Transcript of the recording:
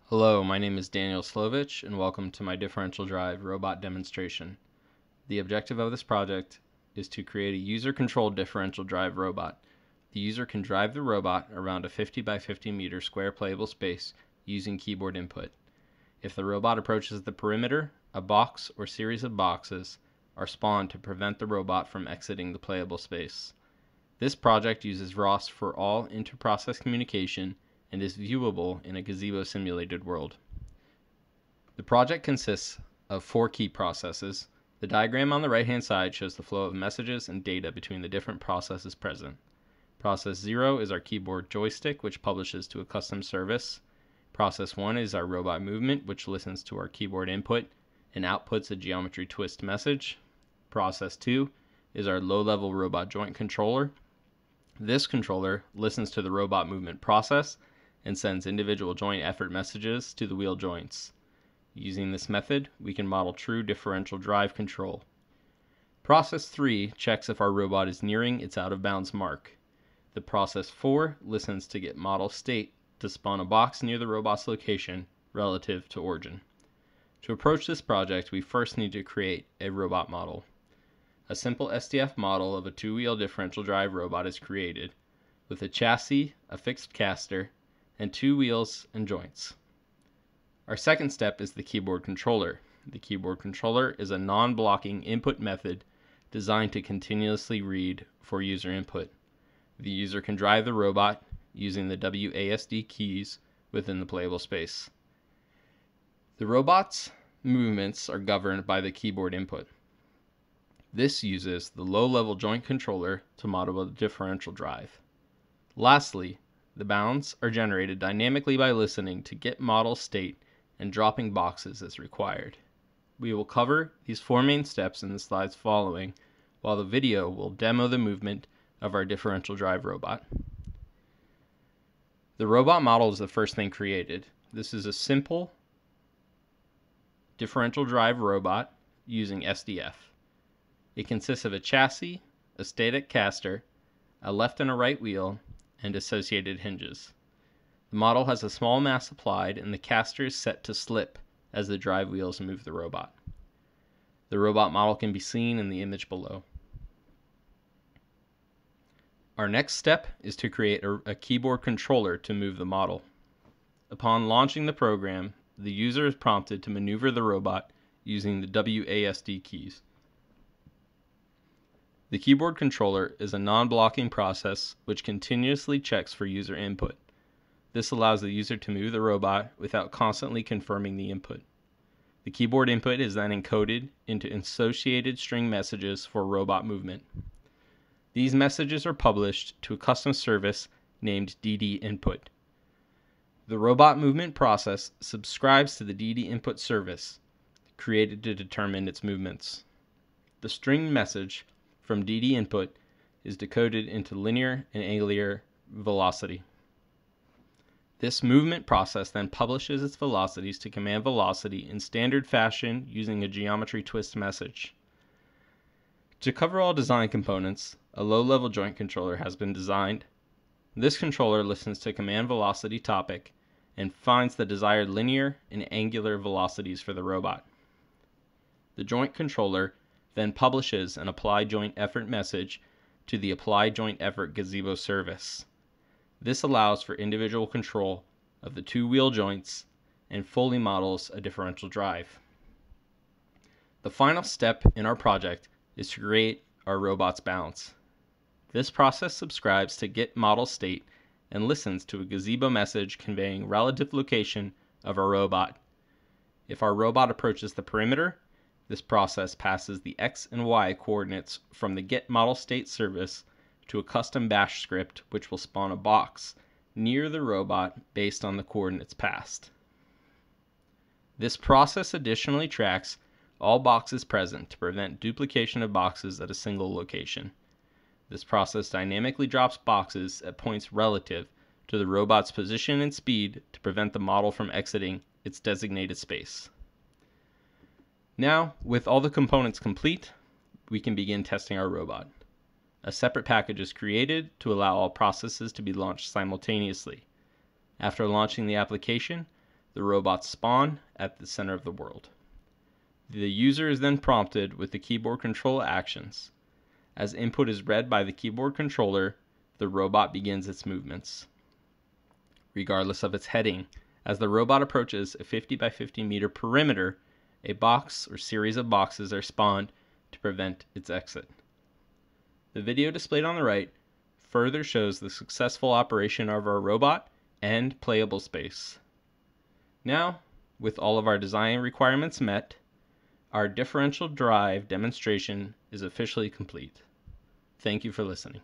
Hello, my name is Daniel Slovich, and welcome to my Differential Drive robot demonstration. The objective of this project is to create a user-controlled differential drive robot. The user can drive the robot around a 50 by 50 meter square playable space using keyboard input. If the robot approaches the perimeter, a box or series of boxes are spawned to prevent the robot from exiting the playable space. This project uses ROS for all inter-process communication and is viewable in a gazebo simulated world. The project consists of 4 key processes. The diagram on the right hand side shows the flow of messages and data between the different processes present. Process 0 is our keyboard joystick, which publishes to a custom service. Process 1 is our robot movement, which listens to our keyboard input and outputs a geometry twist message. Process 2 is our low-level robot joint controller. This controller listens to the robot movement process and sends individual joint effort messages to the wheel joints. Using this method, we can model true differential drive control. Process 3 checks if our robot is nearing its out-of-bounds mark. The process 4 listens to get model state to spawn a box near the robot's location relative to origin. To approach this project, we first need to create a robot model. A simple SDF model of a 2-wheel differential drive robot is created, with a chassis, a fixed caster, and 2 wheels and joints. Our second step is the keyboard controller. The keyboard controller is a non-blocking input method designed to continuously read for user input. The user can drive the robot using the WASD keys within the playable space. The robot's movements are governed by the keyboard input. This uses the low-level joint controller to model a differential drive. Lastly, the bounds are generated dynamically by listening to get model state and dropping boxes as required. We will cover these 4 main steps in the slides following, while the video will demo the movement of our differential drive robot. The robot model is the first thing created. This is a simple differential drive robot using SDF. It consists of a chassis, a static caster, a left and a right wheel, and associated hinges. The model has a small mass applied, and the caster is set to slip as the drive wheels move the robot. The robot model can be seen in the image below. Our next step is to create a keyboard controller to move the model. Upon launching the program, the user is prompted to maneuver the robot using the WASD keys. The keyboard controller is a non-blocking process which continuously checks for user input. This allows the user to move the robot without constantly confirming the input. The keyboard input is then encoded into associated string messages for robot movement. These messages are published to a custom service named DD input. The robot movement process subscribes to the DD input service created to determine its movements. The string message from DD input is decoded into linear and angular velocity. This movement process then publishes its velocities to command velocity in standard fashion using a geometry twist message. To cover all design components, a low-level joint controller has been designed. This controller listens to command velocity topic and finds the desired linear and angular velocities for the robot. The joint controller then publishes an apply joint effort message to the apply joint effort gazebo service. This allows for individual control of the 2 wheel joints and fully models a differential drive. The final step in our project is to create our robot's bounds. This process subscribes to get model state and listens to a gazebo message conveying relative location of our robot. If our robot approaches the perimeter, this process passes the X and Y coordinates from the get model state service to a custom bash script which will spawn a box near the robot based on the coordinates passed. This process additionally tracks all boxes present to prevent duplication of boxes at a single location. This process dynamically drops boxes at points relative to the robot's position and speed to prevent the model from exiting its designated space. Now, with all the components complete, we can begin testing our robot. A separate package is created to allow all processes to be launched simultaneously. After launching the application, The robots spawn at the center of the world. The user is then prompted with the keyboard control actions. As input is read by the keyboard controller, the robot begins its movements, regardless of its heading. As the robot approaches a 50 by 50 meter perimeter, a box or series of boxes are spawned to prevent its exit. The video displayed on the right further shows the successful operation of our robot and playable space. Now, with all of our design requirements met, our differential drive demonstration is officially complete. Thank you for listening.